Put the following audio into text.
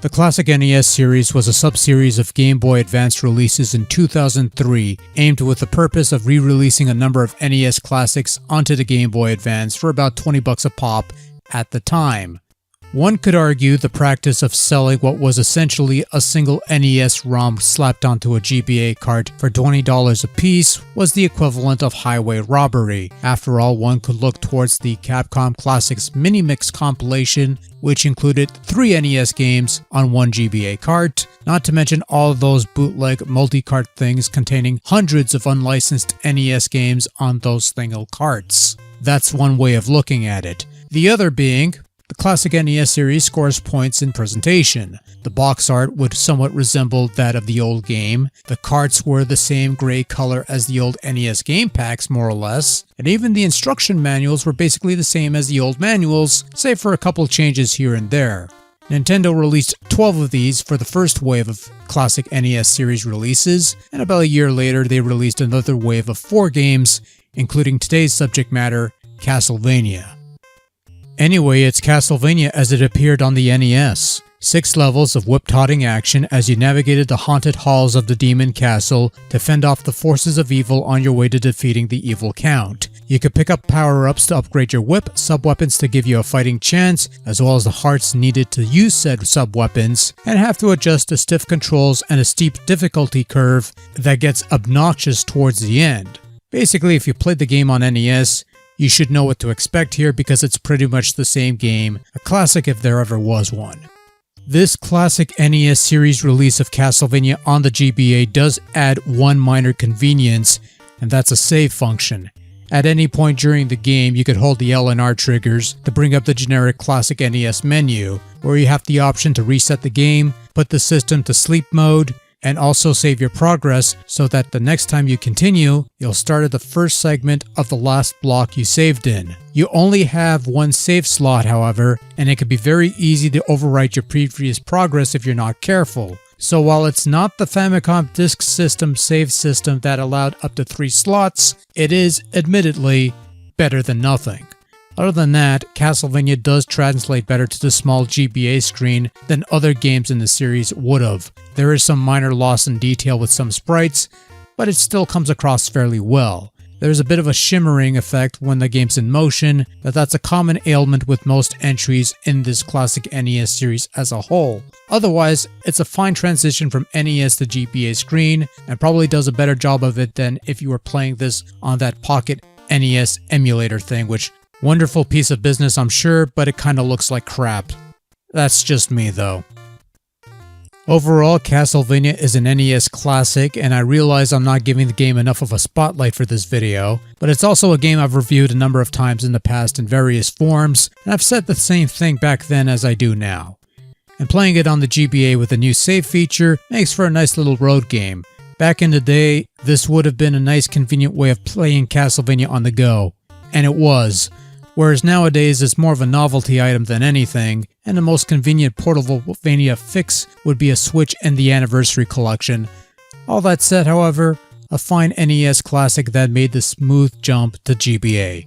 The Classic NES Series was a sub-series of Game Boy Advance releases in 2003, aimed with the purpose of re-releasing a number of NES classics onto the Game Boy Advance for about $20 a pop at the time. One could argue the practice of selling what was essentially a single NES ROM slapped onto a GBA cart for $20 a piece was the equivalent of highway robbery. After all, one could look towards the Capcom Classics Mini-Mix compilation, which included 3 NES games on one GBA cart, not to mention all of those bootleg multi-cart things containing hundreds of unlicensed NES games on those single carts. That's one way of looking at it. The other being, the Classic NES Series scores points in presentation. The box art would somewhat resemble that of the old game, the carts were the same gray color as the old NES game packs more or less, and even the instruction manuals were basically the same as the old manuals, save for a couple changes here and there. Nintendo released 12 of these for the first wave of Classic NES Series releases, and about a year later they released another wave of 4 games, including today's subject matter, Castlevania. Anyway, it's Castlevania as it appeared on the NES. 6 levels of whip-todding action as you navigated the haunted halls of the Demon Castle to fend off the forces of evil on your way to defeating the evil Count. You could pick up power-ups to upgrade your whip, sub-weapons to give you a fighting chance, as well as the hearts needed to use said sub-weapons, and have to adjust to stiff controls and a steep difficulty curve that gets obnoxious towards the end. Basically, if you played the game on NES, you should know what to expect here because it's pretty much the same game, a classic if there ever was one. This Classic NES Series release of Castlevania on the GBA does add one minor convenience, and that's a save function. At any point during the game, you could hold the L and R triggers to bring up the generic Classic NES menu, where you have the option to reset the game, put the system to sleep mode, and also save your progress so that the next time you continue, you'll start at the first segment of the last block you saved in. You only have one save slot, however, and it can be very easy to overwrite your previous progress if you're not careful. So while it's not the Famicom Disk System save system that allowed up to 3 slots, it is, admittedly, better than nothing. Other than that, Castlevania does translate better to the small GBA screen than other games in the series would have. There is some minor loss in detail with some sprites, but it still comes across fairly well. There's a bit of a shimmering effect when the game's in motion, but that's a common ailment with most entries in this Classic NES series as a whole. Otherwise, it's a fine transition from NES to GBA screen, and probably does a better job of it than if you were playing this on that Pocket NES emulator thing, which wonderful piece of business, I'm sure, but it kinda looks like crap. That's just me, though. Overall, Castlevania is an NES classic, and I realize I'm not giving the game enough of a spotlight for this video, but it's also a game I've reviewed a number of times in the past in various forms, and I've said the same thing back then as I do now. And playing it on the GBA with a new save feature makes for a nice little road game. Back in the day, this would have been a nice convenient way of playing Castlevania on the go, and it was. Whereas nowadays it's more of a novelty item than anything, and the most convenient Portablemania fix would be a Switch and the Anniversary Collection. All that said, however, a fine NES classic that made the smooth jump to GBA.